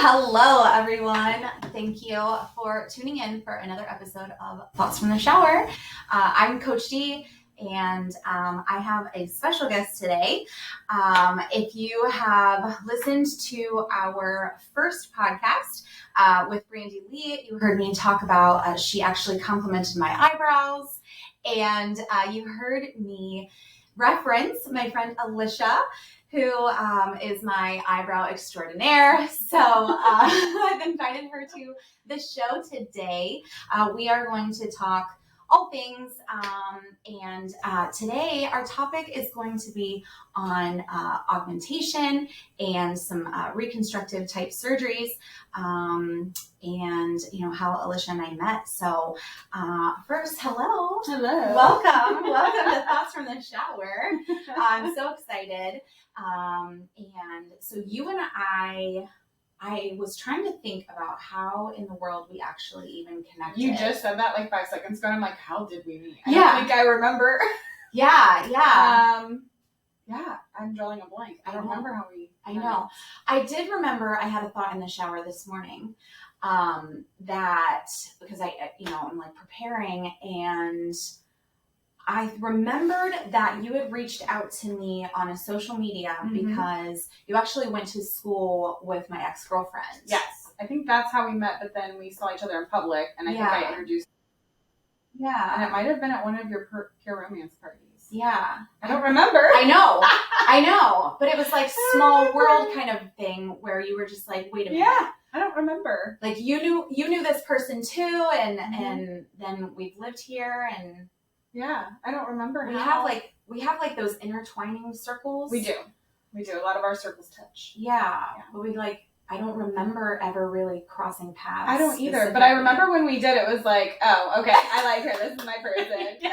Hello, everyone. Thank you for tuning in for another episode of Thoughts from the Shower. I'm Coach D, and I have a special guest today. If you have listened to our first podcast with Brandy Lee, you heard me talk about she actually complimented my eyebrows, and you heard me reference my friend Alicia, who is my eyebrow extraordinaire. So I've invited her to the show today. We are going to talk all things, and today our topic is going to be on augmentation and some reconstructive type surgeries, and how Alicia and I met. So first, hello, welcome to Thoughts from the Shower. I'm so excited. And so you and I was trying to think about how in the world we actually even connected. You just said that like 5 seconds ago, and I'm like, how did we meet? I don't think I remember. Yeah. I'm drawing a blank. I don't remember how we I know. I did remember I had a thought in the shower this morning, that because I'm like preparing, and I remembered that you had reached out to me on a social media because you actually went to school with my ex-girlfriend. Yes. I think that's how we met, but then we saw each other in public, and I think I introduced. Yeah. And it might have been at one of your pure romance parties. Yeah. I don't remember. I know. But it was like small world kind of thing where you were just like, wait a minute. Yeah. I don't remember. Like you knew this person too, and then we've lived here, and yeah, I don't remember. We have like those intertwining circles. We do. A lot of our circles touch. Yeah. But I don't remember ever really crossing paths. I don't either. But I remember when we did, it was like, oh, okay, I like her. This is my person. Yeah.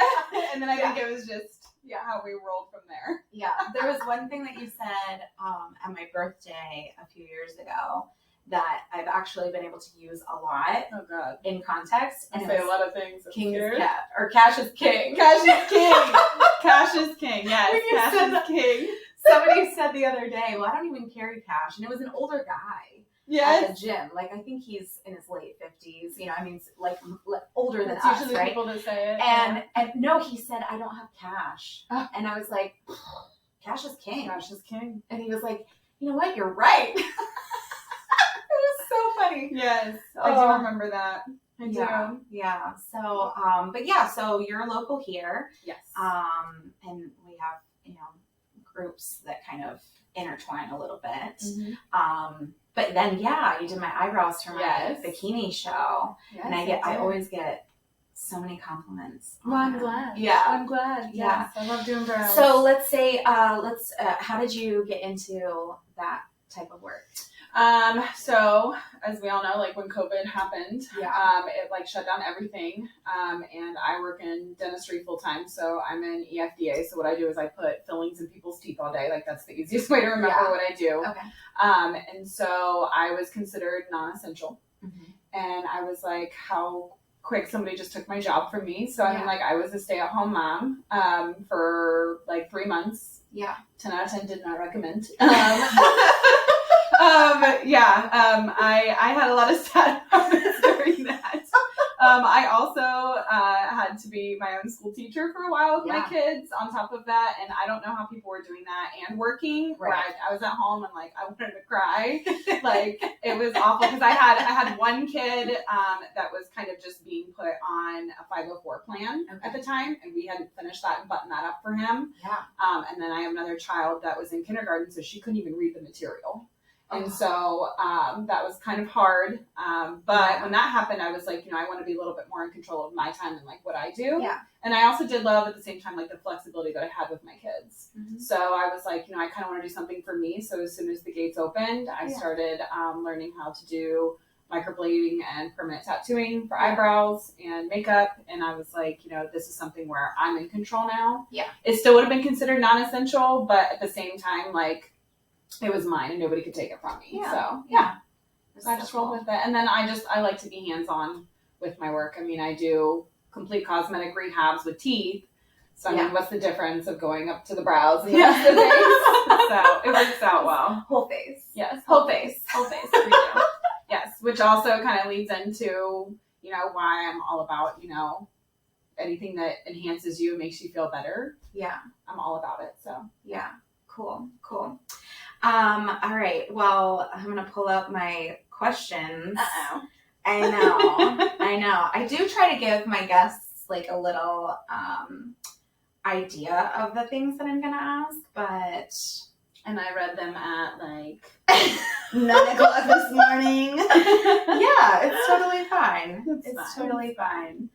And then I think it was just how we rolled from there. Yeah. There was one thing that you said at my birthday a few years ago that I've actually been able to use a lot. Oh God! In context, and say a lot of things. King is cat, or cash is king. Cash is king. Cash is king. Yes, cash is king. Somebody said the other day, "Well, I don't even carry cash," and it was an older guy. Yes. At the gym. Like I think he's in his late 50s. I mean, like older than us, usually right? People that say it. And no, he said, "I don't have cash," and I was like, "Cash is king." Cash is king. And he was like, "You know what? You're right." So funny. Yes, I do remember that. I do. Yeah. So, so you're local here. Yes. And we have, groups that kind of intertwine a little bit. But then, you did my eyebrows for my bikini show. Yes, and I always get so many compliments. Well, I'm glad. Yeah. I'm glad. Yeah. Yes, I love doing brows. So let's say, how did you get into that type of work? So as we all know, like when COVID happened, it like shut down everything. And I work in dentistry full time. So I'm in EFDA. So what I do is I put fillings in people's teeth all day. Like that's the easiest way to remember what I do. Okay. And so I was considered non-essential, and I was like, how quick somebody just took my job from me. So I mean, like I was a stay-at-home mom, for like 3 months. Yeah. 10 out of 10 did not recommend. I had a lot of sad moments during that. I also had to be my own school teacher for a while with my kids on top of that, and I don't know how people were doing that and working. Right. I was at home and like I wanted to cry. Like it was awful because I had one kid that was kind of just being put on a 504 plan at the time, and we hadn't finished that and buttoned that up for him. Yeah. And then I have another child that was in kindergarten, so she couldn't even read the material. And so that was kind of hard. But when that happened, I was like, I want to be a little bit more in control of my time and like what I do. Yeah. And I also did love at the same time, like the flexibility that I had with my kids. So I was like, I kind of want to do something for me. So as soon as the gates opened, I started learning how to do microblading and permanent tattooing for eyebrows and makeup. And I was like, this is something where I'm in control now. Yeah. It still would have been considered non-essential, but at the same time, like, it was mine and nobody could take it from me. So I just rolled with it. And then I like to be hands-on with my work. I mean, I do complete cosmetic rehabs with teeth. So I mean, what's the difference of going up to the brows and the rest of the face? So it works out well. Whole face. Yes. Whole face. Whole face. We do. which also kind of leads into, why I'm all about, anything that enhances you and makes you feel better. Yeah. I'm all about it. So yeah. Cool. All right. Well, I'm going to pull up my questions. Uh-oh. I know. I do try to give my guests like a little idea of the things that I'm going to ask, but... And I read them at like 9 o'clock this morning. Yeah, it's totally fine. It's totally fine.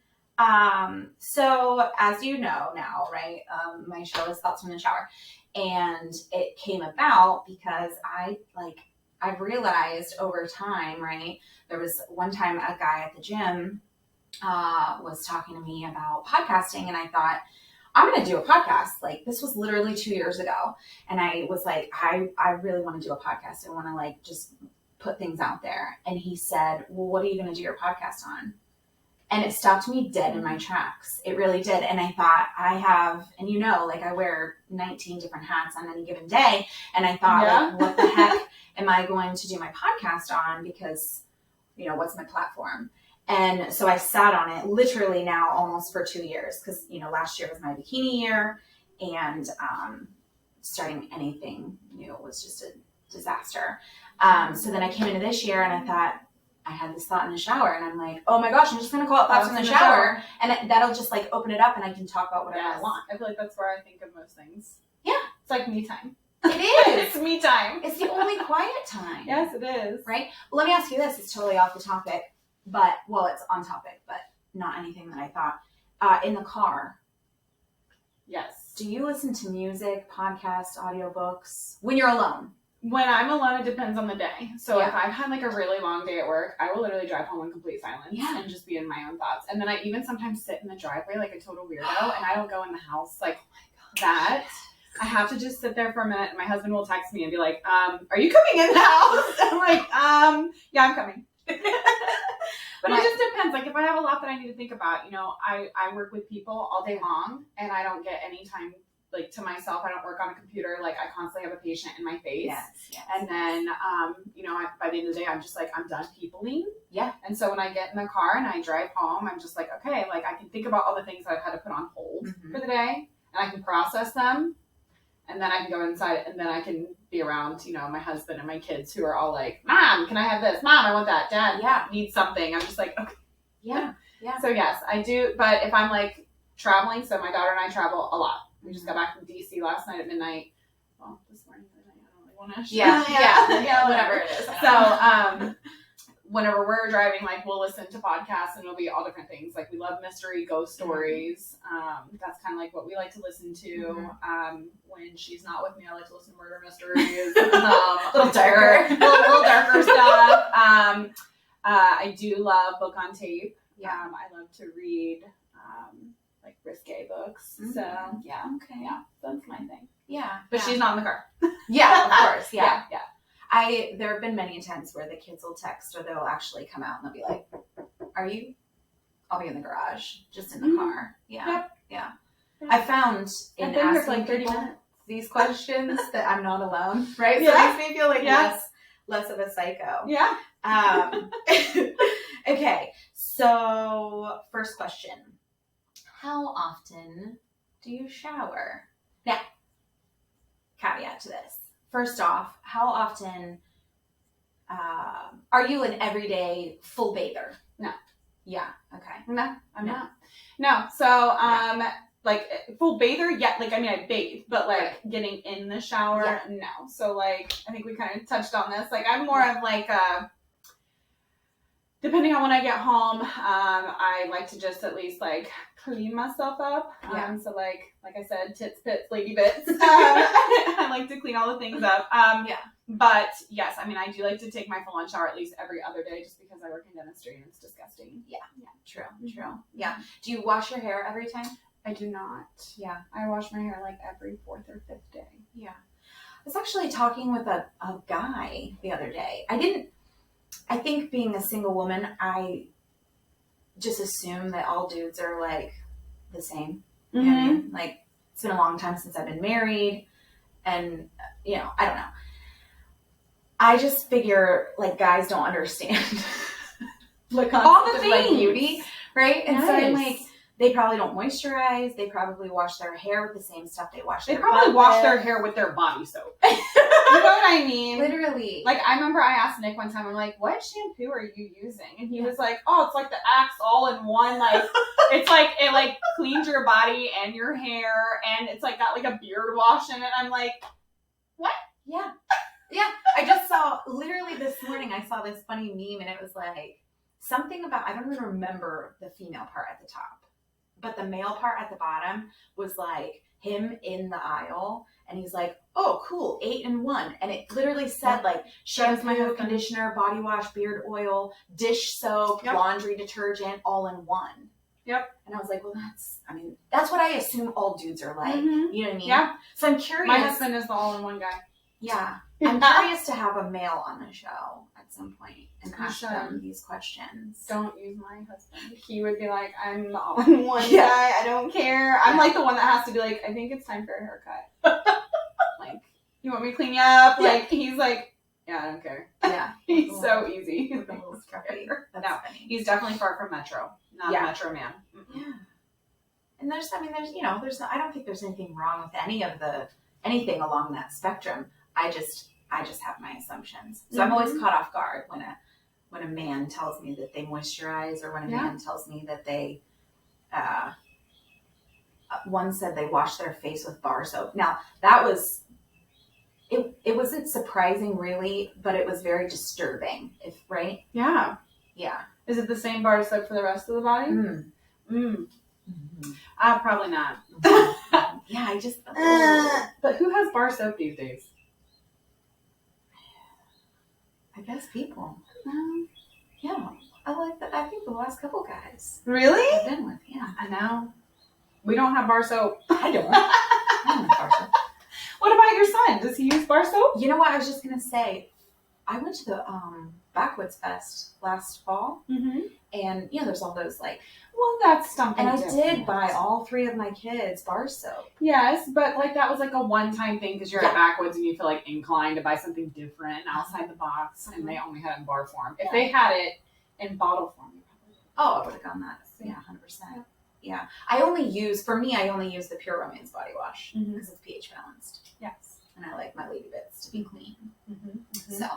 So as you know now, right, my show is Thoughts from the Shower, and it came about because I've realized over time, right, there was one time a guy at the gym was talking to me about podcasting, and I thought, I'm going to do a podcast. Like, this was literally 2 years ago. And I was like, I really want to do a podcast. I want to like just put things out there. And he said, well, what are you going to do your podcast on? And it stopped me dead in my tracks. It really did. And I thought and I wear 19 different hats on any given day. And I thought, like, what the heck am I going to do my podcast on? Because, what's my platform? And so I sat on it literally now almost for 2 years because, last year was my bikini year, and starting anything new was just a disaster. So then I came into this year and I thought, I had this thought in the shower, and I'm like, oh my gosh, I'm just going to call it Thoughts in the Shower. And that'll just like open it up and I can talk about whatever I want. I feel like that's where I think of most things. Yeah. It's like me time. It is. It's me time. It's the only quiet time. Yes, it is. Right? Well, let me ask you this. It's totally off the topic. But, it's on topic, but not anything that I thought. In the car. Yes. Do you listen to music, podcasts, audiobooks when you're alone? When I'm alone, it depends on the day. So if I've had like a really long day at work, I will literally drive home in complete silence and just be in my own thoughts. And then I even sometimes sit in the driveway like a total weirdo, and I don't go in the house like that. I have to just sit there for a minute, and my husband will text me and be like, are you coming in the house? I'm like, yeah, I'm coming. But it just depends. Like, if I have a lot that I need to think about, I work with people all day long, and I don't get any time like to myself. I don't work on a computer. Like, I constantly have a patient in my face. Yes. And then, by the end of the day, I'm just like, I'm done peopling. Yeah. And so when I get in the car and I drive home, I'm just like, okay, like I can think about all the things that I've had to put on hold for the day, and I can process them. And then I can go inside, and then I can be around, my husband and my kids who are all like, Mom, can I have this? Mom, I want that. Dad needs something. I'm just like, okay. Yeah. So yes, I do. But if I'm like traveling, so my daughter and I travel a lot. We just got back from DC last night at midnight. Well, this morning I don't really want to. Yeah, whatever it is. So, whenever we're driving, like, we'll listen to podcasts, and it'll be all different things. Like, we love mystery, ghost stories. That's kind of like what we like to listen to. When she's not with me, I like to listen to murder mysteries. A little darker. little darker stuff. I do love book on tape. Yeah. I love to read, like, risque books. So, yeah. Okay. Yeah, that's my thing. Yeah. But she's not in the car. Yeah, of course. Yeah. Yeah. There have been many times where the kids will text, or they'll actually come out and they'll be like, are you? I'll be in the garage, just in the car. Yeah. Yeah. I found in asking for like 30 people minutes. These questions that I'm not alone, right? Yeah. So it makes me feel like less of a psycho. Yeah. Okay. So first question. How often do you shower? Now, caveat to this. First off, how often are you an everyday full bather? No. Yeah. Okay. No, I'm not. No. So, like, full bather, like, I mean, I bathe, but like getting in the shower, no. So, like, I think we kind of touched on this. Like, I'm more of like depending on when I get home, I like to just at least like clean myself up. So like I said, tits, pits, lady bits. I like to clean all the things up. But yes, I mean, I do like to take my full-on shower at least every other day, just because I work in dentistry and it's disgusting. Yeah. True. Yeah. Do you wash your hair every time? I do not. Yeah. I wash my hair like every 4th or 5th day. Yeah. I was actually talking with a guy the other day. I think being a single woman, I just assume that all dudes are like the same. You know what I mean? Like, it's been a long time since I've been married, and, I don't know. I just figure, like, guys don't understand all the things, like beauty, right? And Yes. so I'm like, they probably don't moisturize. They probably wash their hair with the same stuff they wash. They probably wash their hair with their body soap. You know what I mean? Literally. Like, I remember I asked Nick one time, I'm like, what shampoo are you using? And he was like, oh, it's like the Axe all-in-one. Like, it's like, it like cleans your body and your hair, and it's like got like a beard wash in it. I'm like, what? Yeah. Yeah. I just saw, literally this morning, I saw this funny meme, and it was like something about, I don't even remember the female part at the top, but the male part at the bottom was like him in the aisle, and he's like, oh, cool, 8-in-1. And it literally said like shampoo, conditioner, body wash, beard oil, dish soap, laundry detergent, all in one. Yep. And I was like, well, that's what I assume all dudes are like. Mm-hmm. You know what I mean? Yeah. So I'm curious. My husband is the all-in-one guy. Yeah. I'm curious to have a male on the show at some point and ask them these questions. Don't use my husband. He would be like, I'm the all-in-one guy. I don't care. I'm like the one that has to be like, I think it's time for a haircut. Like, you want me to clean you up? Yeah. Like, he's like, yeah, I don't care. Yeah. He's so easy. With a little scruffy. That's no, funny. he's definitely far from Metro. Not a Metro man. Yeah. And there's, you know, I don't think there's anything wrong with anything along that spectrum. I just have my assumptions. So I'm always caught off guard when a man tells me that they moisturize, or when a man tells me that they, one said they wash their face with bar soap. Now that was, it wasn't surprising really, but it was very disturbing. Right? Yeah. Yeah. Is it the same bar soap for the rest of the body? Mm-hmm. Probably not. Yeah, I just. But who has bar soap these days? I guess people. Yeah, I like that. I think the last couple guys really I've been with. Yeah, I know. We don't have bar soap. I don't. I don't have bar soap. What about your son? Does he use bar soap? You know what? I was just gonna say, I went to the BECUASE Fest last fall, and you know, there's all those like. Well, that's something. And I did buy all 3 of my kids bar soap. Yes, but like that was like a one-time thing because you're at Backwoods and you feel like inclined to buy something different outside the box, and they only had it in bar form. If they had it in bottle form, you probably would. Oh, I would have gone that. Yeah, 100%. Yeah, I only use the Pure Romance body wash because it's pH balanced. Yes, and I like my lady bits to be clean. So,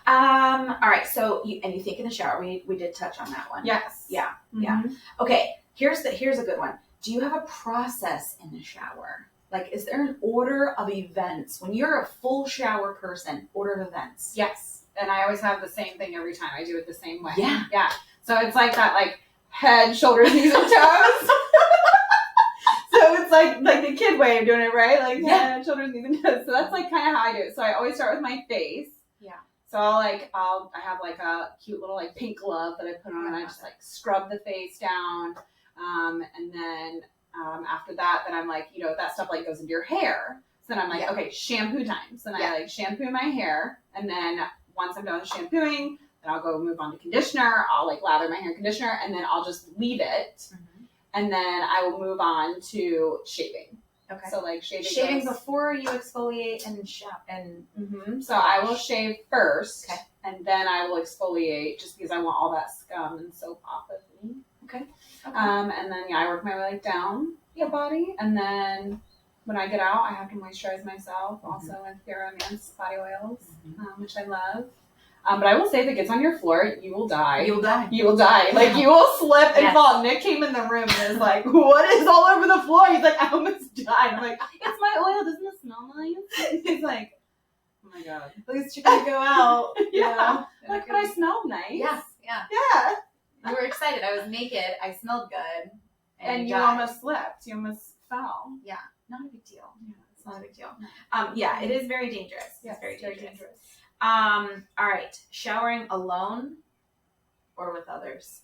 all right. So you think in the shower, we did touch on that one. Yes. Yeah. Yeah. Okay. Here's a good one. Do you have a process in the shower? Like, is there an order of events when you're a full shower person? Order of events. Yes. And I always have the same thing every time. I do it the same way. Yeah. Yeah. So it's like that, like head, shoulders, knees, and toes. So it's like the kid way of doing it, right? Like head, shoulders, knees, and toes. So that's like kind of how I do it. So I always start with my face. Yeah. So I have like a cute little like pink glove that I put on, and I just like scrub the face down. And then after that, then I'm like, you know, that stuff like goes into your hair. So then I'm like, okay, shampoo time. So then I like shampoo my hair, and then once I'm done with shampooing, then I'll go move on to conditioner. I'll like lather my hair in conditioner, and then I'll just leave it. And then I will move on to shaving. Okay. So like shaving before you exfoliate and So I will shave first, and then I will exfoliate just because I want all that scum and soap off of me. Okay. And then I work my way like down the body, and then when I get out, I have to moisturize myself also with Pure Romance body oils, which I love. But I will say, if it gets on your floor, you will die. You'll die. You will die. Like, you will slip and fall. Nick came in the room and is like, what is all over the floor? He's like, I almost died. I'm like, it's my oil. Doesn't it smell nice? He's like, oh my God. At least you're going to go out. Like, but I smelled nice. Yeah. You were excited. I was naked. I smelled good. And you almost slipped. You almost fell. Yeah. Not a big deal. Yeah. It's not a big deal. It is very dangerous. Yes, it's very dangerous. All right. Showering alone or with others?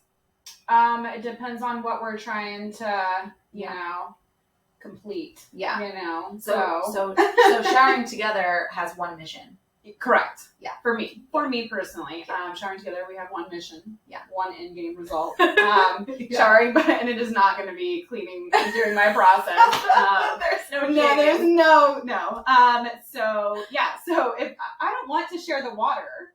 It depends on what we're trying to, you know, complete. Yeah. You know. So showering together has one mission. Correct. Yeah. For me personally, showering together, we have one mission. Yeah. One in-game result. Showering, and it is not going to be cleaning during my process. There's no. So if I don't want to share the water,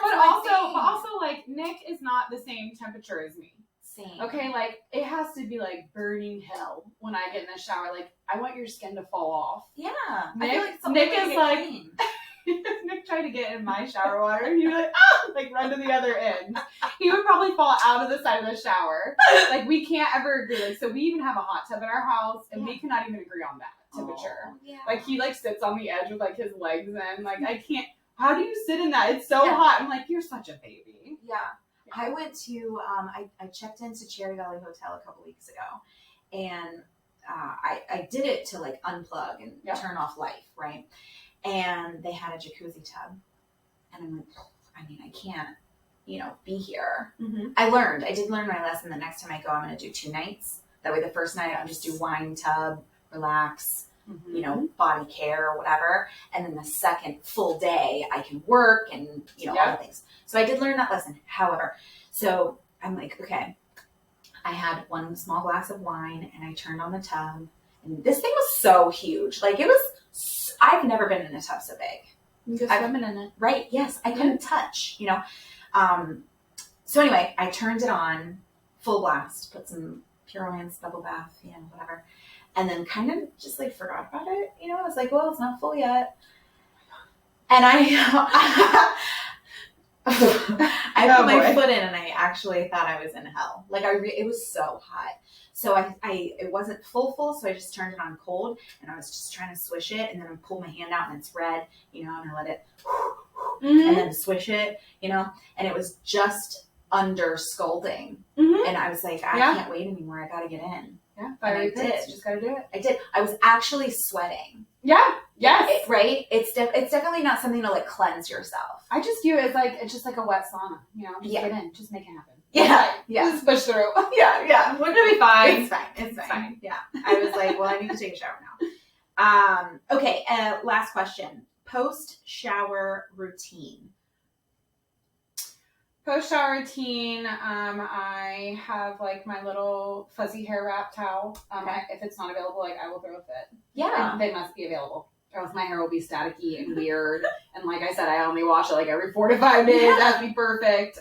but also like Nick is not the same temperature as me. Same. Okay, like, it has to be, like, burning hell when I get in the shower. Like, I want your skin to fall off. Yeah. Nick, I feel like it's Nick is like, clean. if Nick tried to get in my shower water, he'd be like, ah, like, run to the other end. He would probably fall out of the side of the shower. Like, we can't ever agree. Like, so we even have a hot tub in our house, and we cannot even agree on that temperature. Yeah. Like, he, like, sits on the edge with, like, his legs in. Like, I can't. How do you sit in that? It's so hot. I'm like, you're such a baby. Yeah. I went to, I checked into Cherry Valley Hotel a couple weeks ago, and I did it to, like, unplug and turn off life, right? And they had a jacuzzi tub, and I'm like, I mean, I can't, be here. Mm-hmm. I did learn my lesson. The next time I go, I'm going to do 2 nights. That way the first night I'll just do wine tub, relax, body care or whatever. And then the second full day I can work and, all the things. So I did learn that lesson. However, so I'm like, okay, I had 1 small glass of wine and I turned on the tub, and this thing was so huge. Like, I've never been in a tub so big. You go swimming in it. Right. Yes. I couldn't touch, So anyway, I turned it on full blast, put some Pure Oils bubble bath, whatever. And then kind of just, like, forgot about it. I was like, well, it's not full yet. And I put my foot in, and I actually thought I was in hell. Like, it was so hot. So it wasn't full, so I just turned it on cold, and I was just trying to swish it, and then I pulled my hand out, and it's red, and I let it, and then swish it, and it was just under scalding. Mm-hmm. And I was like, I can't wait anymore. I got to get in. Yeah, fiery pits. Just got to do it. I did. I was actually sweating. Yeah. Yes. Right? It's definitely not something to, like, cleanse yourself. I just view it as, it's just like a wet sauna. Just get in. Just make it happen. Yeah. Yeah. Just push through. Yeah. We're going to be fine. It's fine. It's fine. Yeah. I was like, well, I need to take a shower now. Okay. Last question. Post-shower routine. Post-shower routine, I have, like, my little fuzzy hair wrap towel. If it's not available, like, I will throw a fit. Yeah. They must be available, or else my hair will be staticky and weird. And like I said, I only wash it, like, every 4 to 5 days. That would be perfect.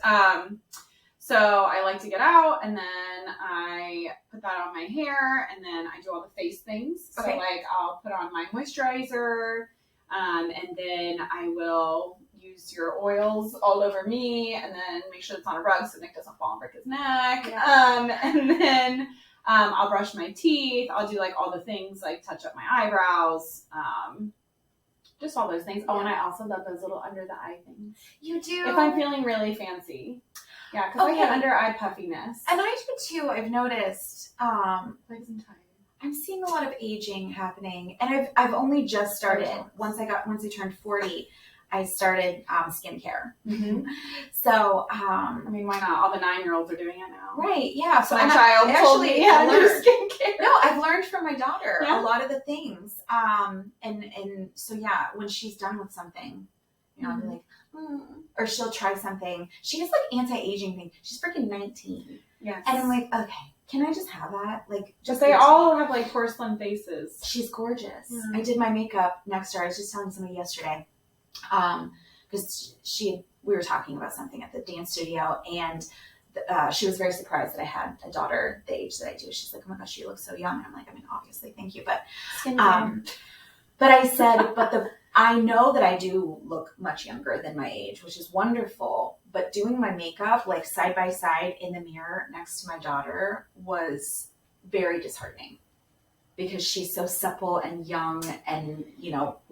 So I like to get out, and then I put that on my hair, and then I do all the face things. Okay. So, like, I'll put on my moisturizer, and then I will use your oils all over me, and then make sure it's on a rug so Nick doesn't fall and break his neck. Yeah. And then I'll brush my teeth. I'll do, like, all the things, like touch up my eyebrows, just all those things. Oh, and I also love those little under the eye things. You do? If I'm feeling really fancy. Yeah, because I get under eye puffiness. And I do too. I've noticed. Legs and tired. I'm seeing a lot of aging happening, and I've only just started. Once I turned 40. I started skincare. Mm-hmm. So, I mean, why not? All the 9-year-olds are doing it now. Right, yeah. So my child told me how to do skincare. No, I've learned from my daughter a lot of the things. And so, yeah, when she's done with something, I'll be like, or she'll try something. She has, like, anti-aging thing. She's freaking 19. Yes. And I'm like, okay, can I just have that? Like, just they all have, like, porcelain faces. She's gorgeous. Yeah. I did my makeup next to her. I was just telling somebody yesterday. Because we were talking about something at the dance studio, and she was very surprised that I had a daughter the age that I do. She's like, oh my gosh, you look so young. And I'm like, I mean, obviously, thank you. But I said, I know that I do look much younger than my age, which is wonderful. But doing my makeup, like, side by side in the mirror next to my daughter was very disheartening. Because she's so supple and young and,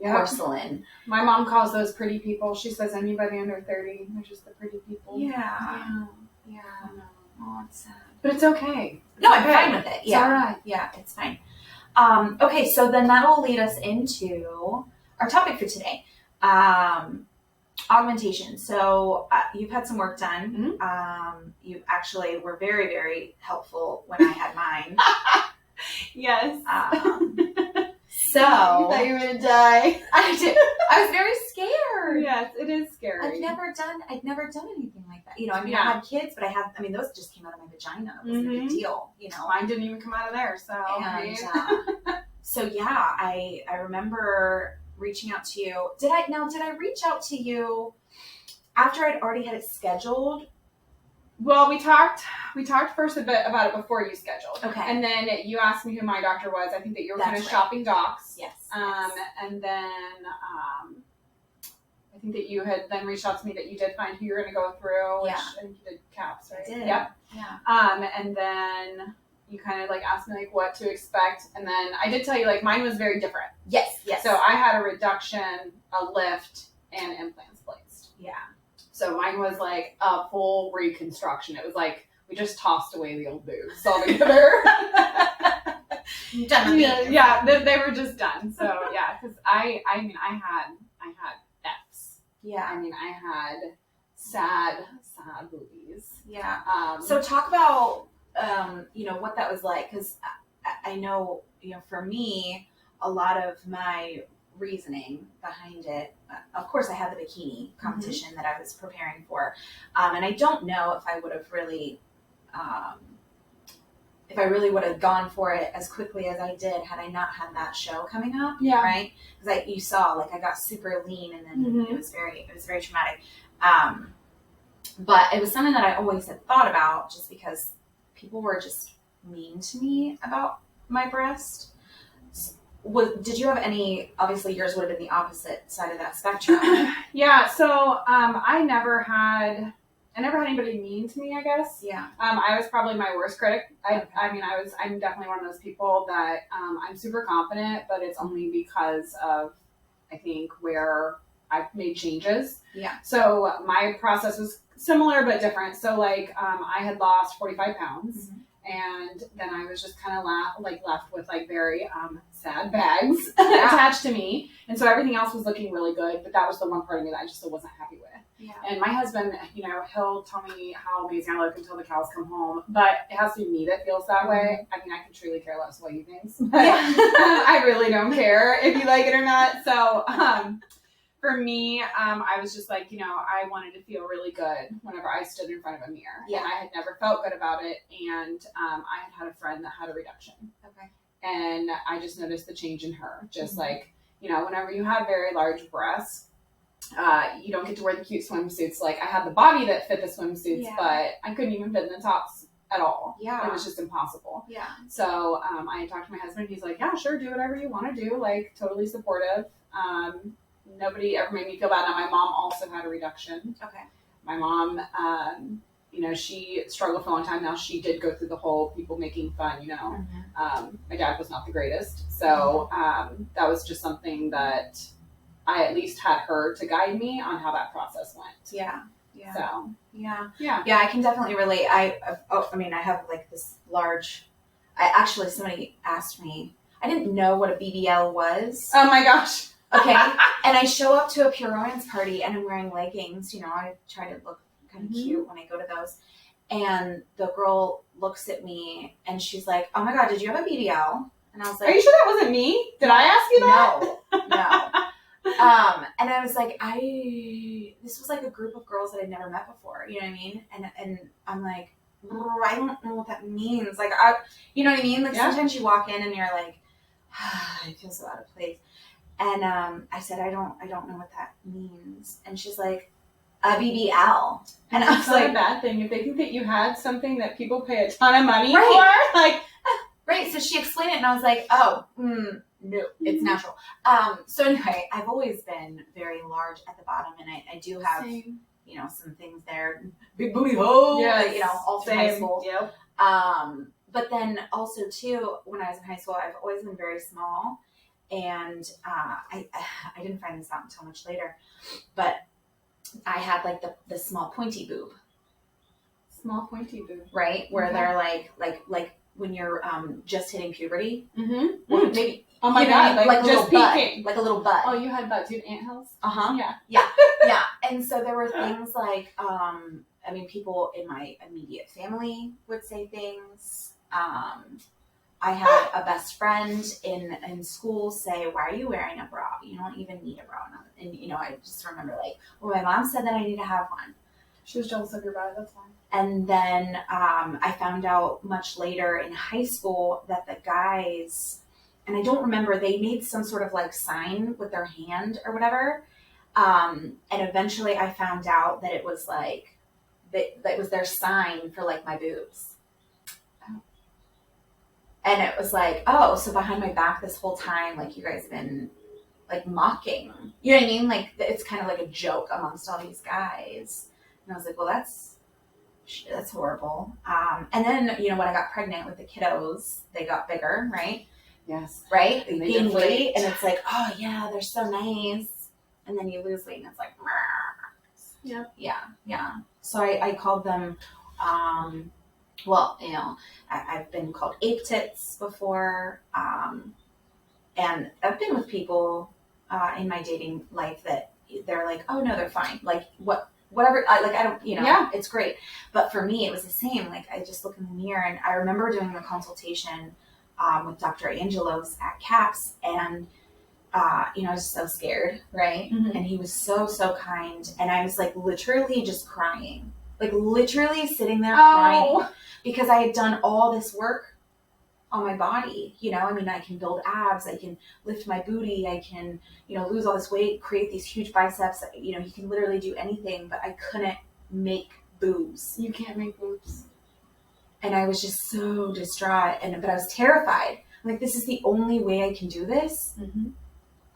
porcelain. My mom calls those pretty people. She says anybody under 30, they're just the pretty people. Yeah. Oh, it's sad. But it's okay. No, I'm fine with it. Yeah. It's all right. Yeah, it's fine. Okay, so then that'll lead us into our topic for today. Augmentation. So you've had some work done. Mm-hmm. You actually were very, very helpful when I had mine. Yes. So you thought you were gonna die. I did. I was very scared. Yes, it is scary. I'd never done anything like that. I had kids, but those just came out of my vagina. It wasn't a big deal. Mine didn't even come out of there. So and so yeah, I remember reaching out to you. Did I reach out to you after I'd already had it scheduled? Well, we talked first a bit about it before you scheduled. Okay. And then you asked me who my doctor was. I think that you were kind of shopping docs. Yes. And then I think that you had then reached out to me that you did find who you were going to go through. Which I think you did CAPS, right? I did. Yep. Yeah. And then you kind of like asked me like what to expect. And then I did tell you like mine was very different. Yes. So I had a reduction, a lift, and implants placed. Yeah. So mine was like a full reconstruction. It was like we just tossed away the old boobs altogether. Done. Yeah, they were just done. So yeah, because I had F's. Yeah. I mean, I had sad boobies. Yeah. So talk about what that was like, because I know for me, a lot of my reasoning behind it, of course I had the bikini competition that I was preparing for, and I don't know if I would have really would have gone for it as quickly as I did had I not had that show coming up. Yeah. Right, because you saw like I got super lean, and then it was very traumatic, but it was something that I always had thought about, just because people were just mean to me about my breast. Did you have any? Obviously, yours would have been the opposite side of that spectrum. Yeah. So I never had anybody mean to me, I guess. Yeah. I was probably my worst critic. I'm definitely one of those people that I'm super confident, but it's only because of I think where I've made changes. Yeah. So my process was similar but different. So like I had lost 45 pounds. And then I was just kind of left with like very sad bags attached to me. And so everything else was looking really good, but that was the one part of me that I just still wasn't happy with. Yeah. And my husband, he'll tell me how amazing I look until the cows come home, but it has to be me that feels that way. I mean, I can truly care less what he thinks, but I really don't care if you like it or not. So for me, I was just like, I wanted to feel really good whenever I stood in front of a mirror. Yeah. And I had never felt good about it. And I had a friend that had a reduction. Okay. And I just noticed the change in her. Just like, whenever you have very large breasts, you don't get to wear the cute swimsuits. Like I had the body that fit the swimsuits, but I couldn't even fit in the tops at all. Yeah. It was just impossible. Yeah. So I talked to my husband. He's like, yeah, sure, do whatever you want to do. Like totally supportive. Nobody ever made me feel bad. Now, my mom also had a reduction. Okay. My mom, she struggled for a long time. Now, she did go through the whole people making fun, My dad was not the greatest. So that was just something that I at least had her to guide me on how that process went. Yeah. Yeah. So. Yeah. Yeah. Yeah, I can definitely relate. I have like this large, somebody asked me, I didn't know what a BBL was. Oh my gosh. Okay. And I show up to a Pure Romance party and I'm wearing leggings. I try to look kind of cute when I go to those. And the girl looks at me and she's like, oh my God, did you have a BBL? And I was like, are you sure that wasn't me? Did I ask you that? No. And I was like, this was like a group of girls that I'd never met before. You know what I mean? And I'm like, I don't know what that means. Like, you know what I mean? Like sometimes you walk in and you're like, I feel so out of place. And I said, I don't know what that means. And she's like, a BBL. And I was like, a bad thing if they think that you had something that people pay a ton of money right. for. Like, right. So she explained it, and I was like, oh, no, it's natural. So anyway, I've always been very large at the bottom, and I do have, some things there. Big booty hole. Yeah. All through high school. Yep. But then also too, when I was in high school, I've always been very small. And I didn't find this out until much later, but I had like the small pointy boob. Small pointy boob. Right? Where they're like when you're just hitting puberty. Mm-hmm. Maybe. Oh my God, like just peeking. Like a little butt. Oh, you had butts. You had anthills? Uh-huh. Yeah. Yeah. And so there were things like, people in my immediate family would say things. I had a best friend in school say, why are you wearing a bra? You don't even need a bra. And, I just remember like, well, my mom said that I need to have one. She was jealous of your body, that's fine. And then I found out much later in high school that the guys, and I don't remember, they made some sort of like sign with their hand or whatever. And eventually I found out that it was like that was their sign for like my boobs. And it was like, oh, so behind my back this whole time, like you guys have been like mocking. You know what I mean? Like it's kind of like a joke amongst all these guys. And I was like, well, that's horrible. And then, you know, when I got pregnant with the kiddos, they got bigger, right? Yes. Right? They gain weight, and it's like, oh yeah, they're so nice. And then you lose weight, and it's like, yeah. So I called them, well, you know, I've been called ape tits before, and I've been with people in my dating life that they're like, oh no, they're fine. Like whatever, I don't, you know, it's great. But for me, it was the same. Like I just look in the mirror, and I remember doing the consultation with Dr. Angelos at CAPS, and you know, I was so scared, right? Mm-hmm. And he was so kind, and I was like literally just crying, like literally sitting there crying because I had done all this work on my body. You know, I mean, I can build abs, I can lift my booty, I can, you know, lose all this weight, create these huge biceps. You know, you can literally do anything, but I couldn't make boobs. You can't make boobs. And I was just so distraught, but I was terrified. I'm like, this is the only way I can do this. Mm-hmm.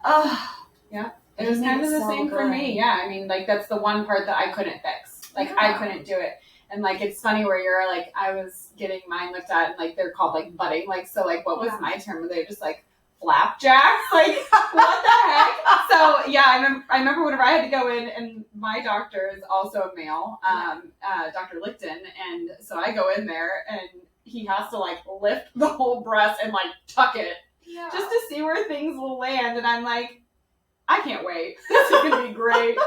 Oh, yeah. It was kind of the same for me. Yeah. I mean, like, that's the one part that I couldn't fix. Like, I couldn't do it. And, like, it's funny where you're, like, I was getting mine looked at, and, like, they're called, like, budding. Like, so, like, what was my term? Were they just, like, flapjacks? Like, what the heck? So, yeah, I remember whenever I had to go in, and my doctor is also a male, Dr. Licton, and so I go in there, and he has to, like, lift the whole breast and, like, tuck it. Yeah. Just to see where things will land. And I'm like, I can't wait. This is going to be great.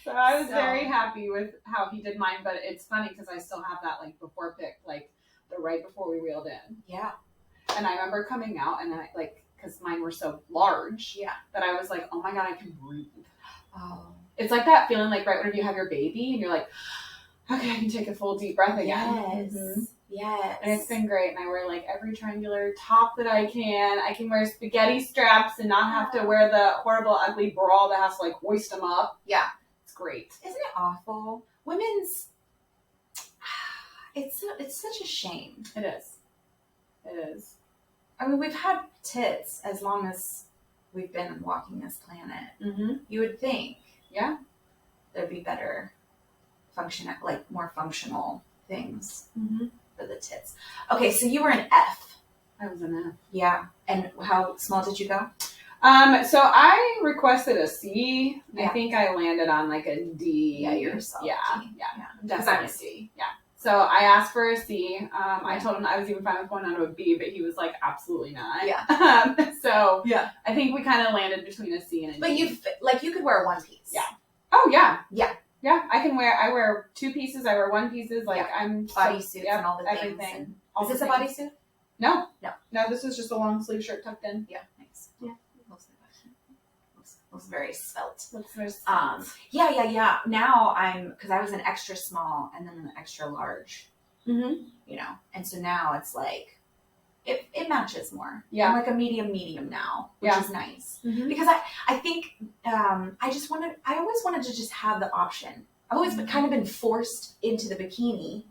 So I was very happy with how he did mine. But it's funny because I still have that like before pic, like the right before we reeled in. Yeah. And I remember coming out and I like, because mine were so large that I was like, oh my God, I can breathe. Oh. It's like that feeling like right whenever you have your baby and you're like, okay, I can take a full deep breath again. Yes. Mm-hmm. Yes. And it's been great. And I wear like every triangular top that I can. I can wear spaghetti straps and not have to wear the horrible, ugly bra that has to like hoist them up. Yeah. It's great. Isn't it awful? Women's, it's such a shame. It is. It is. I mean, we've had tits as long as we've been walking this planet. Mm-hmm. You would think. Yeah. There'd be better like more functional things. Mm-hmm. For the tits. Okay, so you were an F. I was an F. Yeah. And how small did you go? So I requested a C. Yeah. I think I landed on like a D. Yeah, you're solid. Yeah. Because I'm a C. Yeah. So I asked for a C. I told him I was even fine with going on to a B, but he was like, absolutely not. Yeah. So yeah, I think we kind of landed between a C and a D. But you could wear a one piece. Yeah. Oh yeah. Yeah. Yeah, I wear two pieces, I wear one pieces, like I'm bodysuits and all the everything. Things. Is this a bodysuit? No, this is just a long sleeve shirt tucked in. Yeah, nice. Yeah, looks very svelte. Looks very svelte. Yeah. Now because I was an extra small and then an extra large. Mm-hmm. You know, and so now it's like it matches more. Yeah, I'm like a medium now, which is nice. Mm-hmm. Because I think I always wanted to just have the option. I've always kind of been forced into the bikini.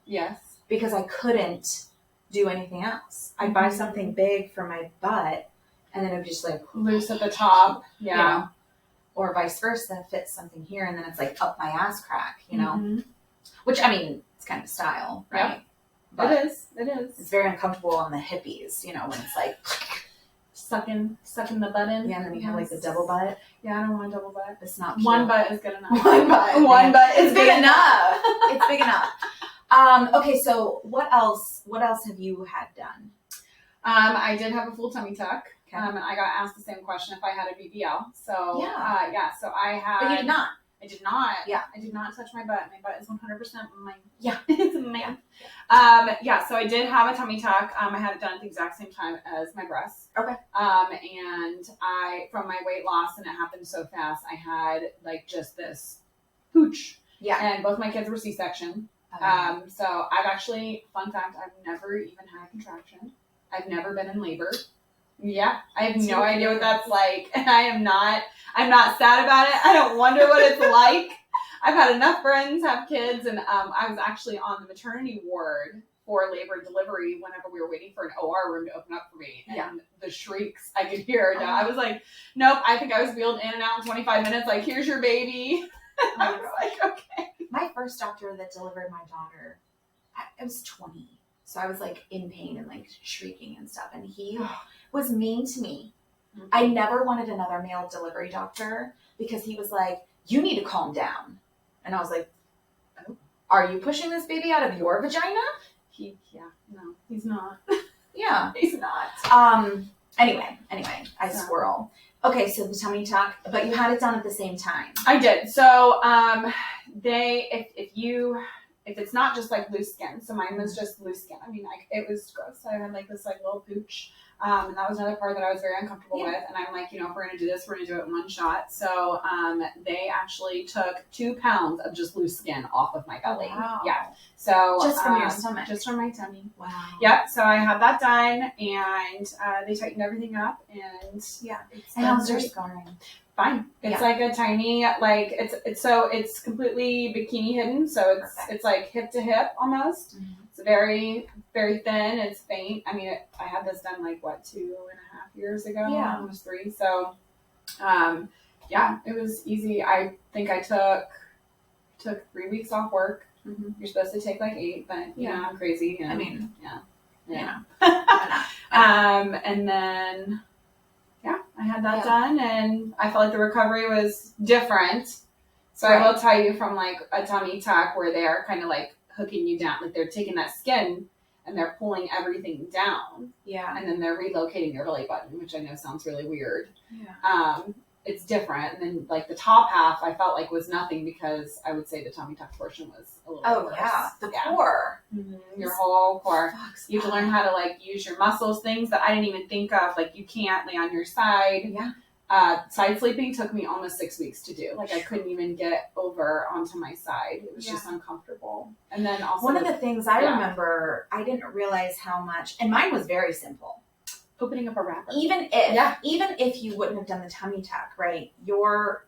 Yes. Because I couldn't do anything else. I'd buy something big for my butt, and then it would just like loose at the top. Yeah. You know? Or vice versa, fit something here, and then it's like up my ass crack. You know. Mm-hmm. Which I mean, it's kind of style, right? Yeah. But it is. It's very uncomfortable on the hippies, you know, when it's like sucking the butt in. Yeah, and then you have like the double butt. Yeah, I don't want a double butt. It's not cute. One butt is good enough. One butt is big enough. It's big enough. Okay, so what else have you had done? I did have a full tummy tuck. Okay. And I got asked the same question if I had a BBL. So so I had. But you did not. I did not. Yeah. I did not touch my butt. My butt is 100% mine. Yeah. It's mine. So I did have a tummy tuck. I had it done at the exact same time as my breasts. Okay. And from my weight loss, and it happened so fast, I had like just this pooch. Yeah. And both my kids were C-section. So I've actually, fun fact, I've never even had a contraction. I've never been in labor. Yeah, I have no idea what that's like, and I'm not sad about it. I don't wonder what it's like. I've had enough friends have kids, and I was actually on the maternity ward for labor and delivery whenever we were waiting for an OR room to open up for me. And the shrieks I could hear. Oh. I was like, nope, I think I was wheeled in and out in 25 minutes. Like, here's your baby. I was like, okay. My first doctor that delivered my daughter, I was 20. So I was like in pain and like shrieking and stuff. And he was mean to me. Mm-hmm. I never wanted another male delivery doctor because he was like, you need to calm down. And I was like, oh, are you pushing this baby out of your vagina? No, he's not. Yeah. He's not. Anyway, I swirl. Okay, so the tummy tuck, but you had it done at the same time. I did. So, if it's not just like loose skin, so mine was just loose skin. I mean, like it was gross. I had like this like little pooch. And that was another part that I was very uncomfortable with. And I'm like, if we're going to do this, we're going to do it in one shot. So, they actually took 2 pounds of just loose skin off of my belly. Wow. Yeah. So just from your stomach. Just from my tummy. Wow. Yeah. So I had that done, and they tightened everything up, and and how's your scarring? Fine. It's like a tiny, like it's completely bikini hidden. So it's like hip to hip almost. Mm-hmm. It's very, very thin. It's faint. I mean, I had this done like 2.5 years ago, almost 3. So, it was easy. I think I took 3 weeks off work. Mm-hmm. You're supposed to take like 8, but I'm crazy. And, I mean, yeah. And then, I had that done, and I felt like the recovery was different. So I will tell you, from like a tummy tuck where they are kind of like hooking you down, like they're taking that skin and they're pulling everything down. Yeah. And then they're relocating your belly button, which I know sounds really weird. Yeah. It's different. And then like the top half I felt like was nothing, because I would say the tummy tuck portion was a little worse. The core. Mm-hmm. Your whole core. You have to learn how to like use your muscles, things that I didn't even think of. Like you can't lay on your side. Yeah. Side sleeping took me almost 6 weeks to do. Like I couldn't even get over onto my side. It was just uncomfortable. And then also one of the things I remember, I didn't realize how much, and mine was very simple. Opening up a wrapper. Even if you wouldn't have done the tummy tuck, right? Your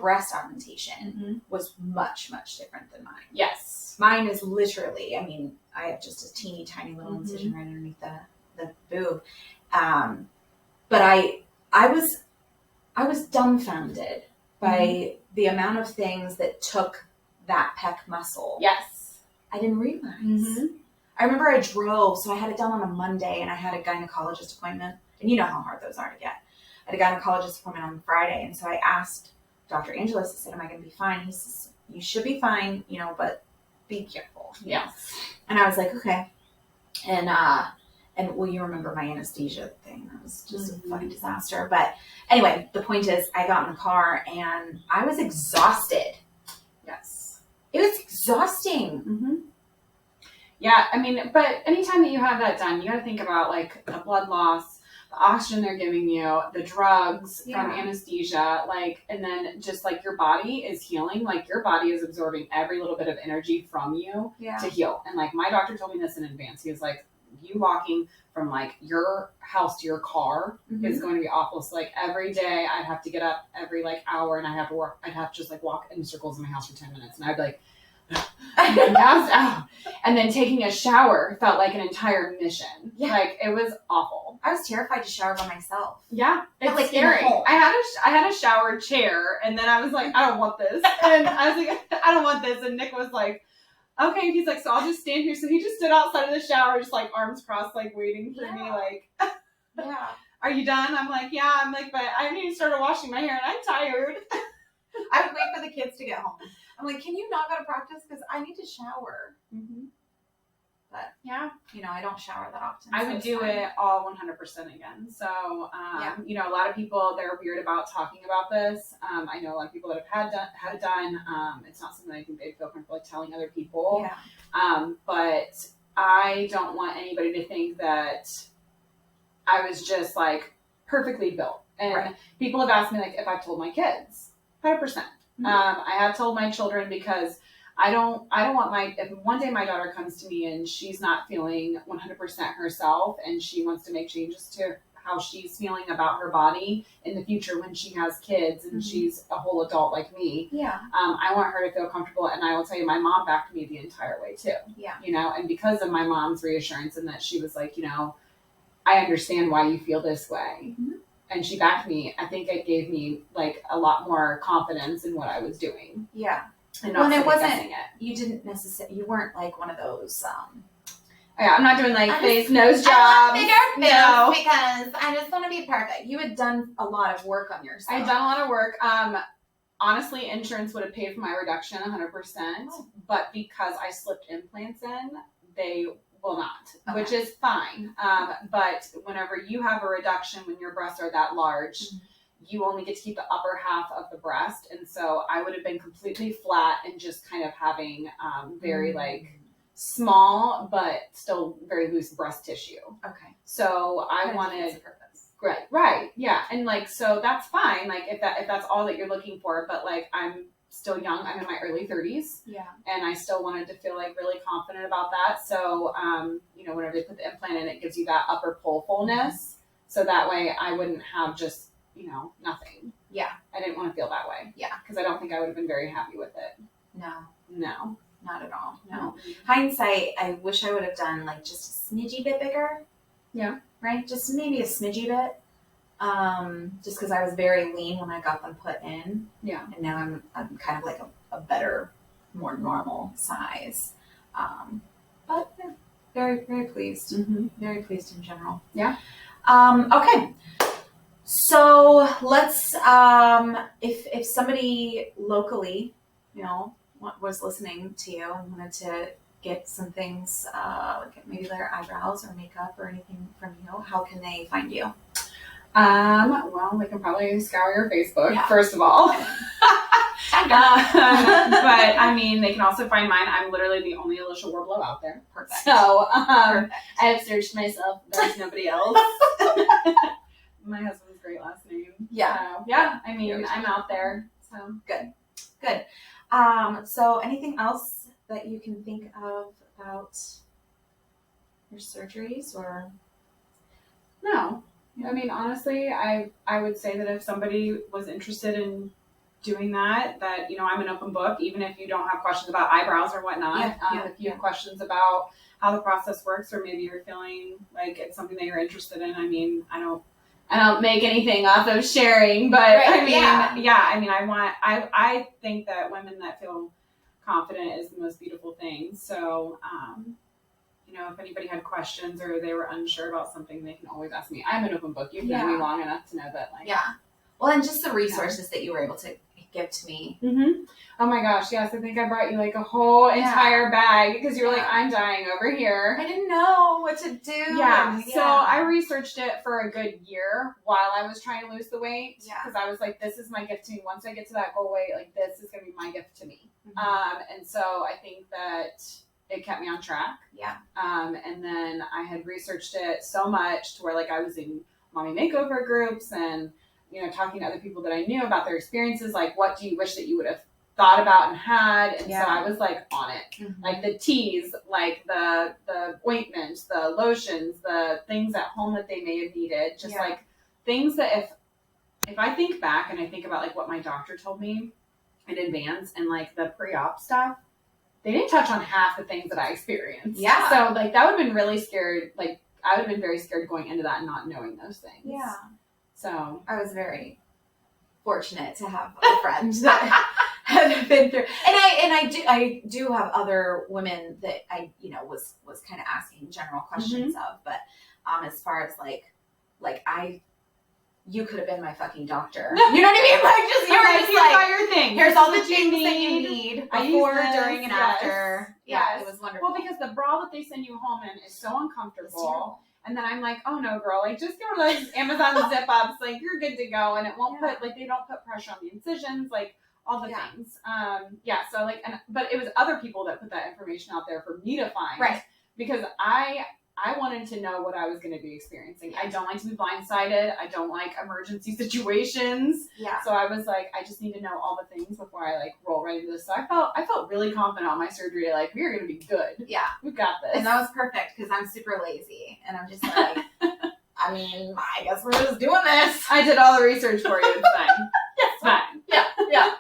breast augmentation was much, much different than mine. Yes. Mine is literally, I mean, I have just a teeny tiny little incision right underneath the boob. But I was dumbfounded by the amount of things that took that pec muscle. Yes. I didn't realize. Mm-hmm. I remember I drove, so I had it done on a Monday, and I had a gynecologist appointment. And you know how hard those are to get. I had a gynecologist appointment on Friday, and so I asked Dr. Angelos, I said, am I going to be fine? He says, you should be fine, but be careful. Yes. And I was like, okay. And well, you remember my anesthesia thing. That was just a fucking disaster. But anyway, the point is, I got in the car, and I was exhausted. Yes. It was exhausting. Mm-hmm. Yeah, I mean, but anytime that you have that done, you got to think about like the blood loss, the oxygen they're giving you, the drugs from anesthesia, like, and then just like your body is healing, like your body is absorbing every little bit of energy from you to heal. And like my doctor told me this in advance. He was like, you walking from like your house to your car is going to be awful. So like every day I'd have to get up every like hour, and I'd have to just like walk in circles in my house for 10 minutes, and I'd be like, and then passed out. And then taking a shower felt like an entire mission. Yeah. Like it was awful. I was terrified to shower by myself. Yeah. It's like scary. I had a shower chair, and then I was like, I don't want this. And I was like, I don't want this. And Nick was like, okay. He's like, so I'll just stand here. So he just stood outside of the shower, just like arms crossed, like waiting for me. Like, are you done? I'm like, yeah. I'm like, but I haven't even started washing my hair, and I'm tired. I would wait for the kids to get home. I'm like, can you not go to practice? Because I need to shower. Mm-hmm. But I don't shower that often. I would do it all 100% again. So, a lot of people, they're weird about talking about this. I know a lot of people that have had it done. It's not something I think they feel comfortable like telling other people. Yeah. But I don't want anybody to think that I was just like perfectly built. And people have asked me like if I've told my kids. 100%. I have told my children, because I don't want if one day my daughter comes to me and she's not feeling 100% herself and she wants to make changes to how she's feeling about her body in the future when she has kids and she's a whole adult like me. Yeah. I want her to feel comfortable, and I will tell you, my mom backed me the entire way too. Yeah. You know, and because of my mom's reassurance and that she was like, you know, I understand why you feel this way. And she backed me. I think it gave me like a lot more confidence in what I was doing. Yeah. And not it wasn't, it. You didn't necessarily, you weren't like one of those, yeah, I'm not doing like face, nose jobs. No, because I just want to be perfect. You had done a lot of work on yourself. I had done a lot of work. Honestly, insurance would have paid for my reduction 100%, but because I slipped implants in, they will not, which is fine. But whenever you have a reduction, when your breasts are that large, you only get to keep the upper half of the breast. And so I would have been completely flat and just kind of having very like small, but still very loose breast tissue. Okay. So I wanted, right. Yeah. And like, so that's fine. Like if that's all that you're looking for, but like, I'm still young. I'm in my early 30s. Yeah. And I still wanted to feel like really confident about that. So, you know, whenever they put the implant in, it gives you that upper pole fullness. So that way I wouldn't have just, you know, nothing. Yeah. I didn't want to feel that way. Yeah. Because I don't think I would have been very happy with it. No. Not at all. No. Hindsight, I wish I would have done like just a smidgy bit bigger. Yeah. Right? Just maybe a smidgy bit. Just because I was very lean when I got them put in. Yeah. And now I'm kind of like a better, more normal size. But yeah, very, very pleased. Very pleased in general. Yeah. Okay. So let's, if somebody locally, you know, was listening to you and wanted to get some things, like maybe their eyebrows or makeup or anything from you, how can they find you? Well, they can probably scour your Facebook, first of all. But I mean, they can also find mine. I'm literally the only Alicia Warblow out there. Perfect. So I have searched myself. There's nobody else. My husband's great last name. Yeah. So, yeah. I mean, I'm out there. So good. So anything else that you can think of about your surgeries or? No. I mean, honestly, I would say that if somebody was interested in doing that, you know, I'm an open book, even if you don't have questions about eyebrows or whatnot. If you have questions about how the process works, or maybe you're feeling like it's something that you're interested in. I mean, I don't make anything off of sharing, but I mean, I mean, I think that women that feel confident is the most beautiful thing. So, you know, if anybody had questions or they were unsure about something, they can always ask me. I'm an open book. You've known me long enough to know that, like, well, and just the resources that you were able to give to me. Oh my gosh, yes, I think I brought you like a whole entire bag because you were like, I'm dying over here. I didn't know what to do. So I researched it for a good year while I was trying to lose the weight because I was like, this is my gift to me. Once I get to that goal weight, like this is going to be my gift to me. And so I think that it kept me on track. And then I had researched it so much to where like I was in mommy makeover groups and, you know, talking to other people that I knew about their experiences, like what do you wish that you would have thought about and had? And so I was like on it, like the teas, like the ointments, the lotions, the things at home that they may have needed, just like things that if I think back and I think about like what my doctor told me in advance and like the pre-op stuff, they didn't touch on half the things that I experienced. So like that would have been really scared. Like I would have been very scared going into that and not knowing those things. So I was very fortunate to have a friend that had been through, and I do have other women that I, you know, was kind of asking general questions of, but as far as like you could have been my fucking doctor. You know what I mean? Like just you were just like your thing. Here's all the things that you need before, during, and after. It was wonderful. Well, because the bra that they send you home in is so uncomfortable. And then I'm like, oh no, girl, like just get one of those Amazon zip ups, like you're good to go, and it won't put like they don't put pressure on the incisions, like all the things. So like, but it was other people that put that information out there for me to find, because I wanted to know what I was going to be experiencing. I don't like to be blindsided. I don't like emergency situations. So I was like, I just need to know all the things before I like roll right into this. So I felt really confident on my surgery. Like we are going to be good. We've got this. And that was perfect because I'm super lazy and I'm just like, I mean, I guess we're just doing this. I did all the research for you. It's fine. It's fine. Yeah.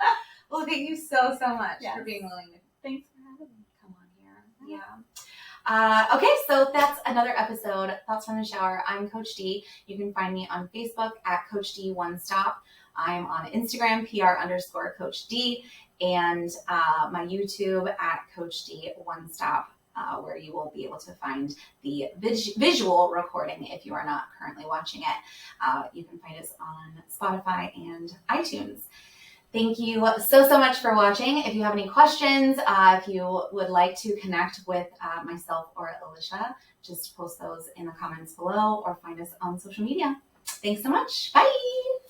Well, thank you so much for being willing to. Thanks for having me. Come on here. Okay, so that's another episode, Thoughts from the Shower. I'm Coach D. You can find me on Facebook at Coach D One Stop. I'm on Instagram, PR_Coach D, and my YouTube at Coach D One Stop, where you will be able to find the visual recording if you are not currently watching it. You can find us on Spotify and iTunes. Thank you so much for watching. If you have any questions, if you would like to connect with myself or Alicia, just post those in the comments below or find us on social media. Thanks so much. Bye.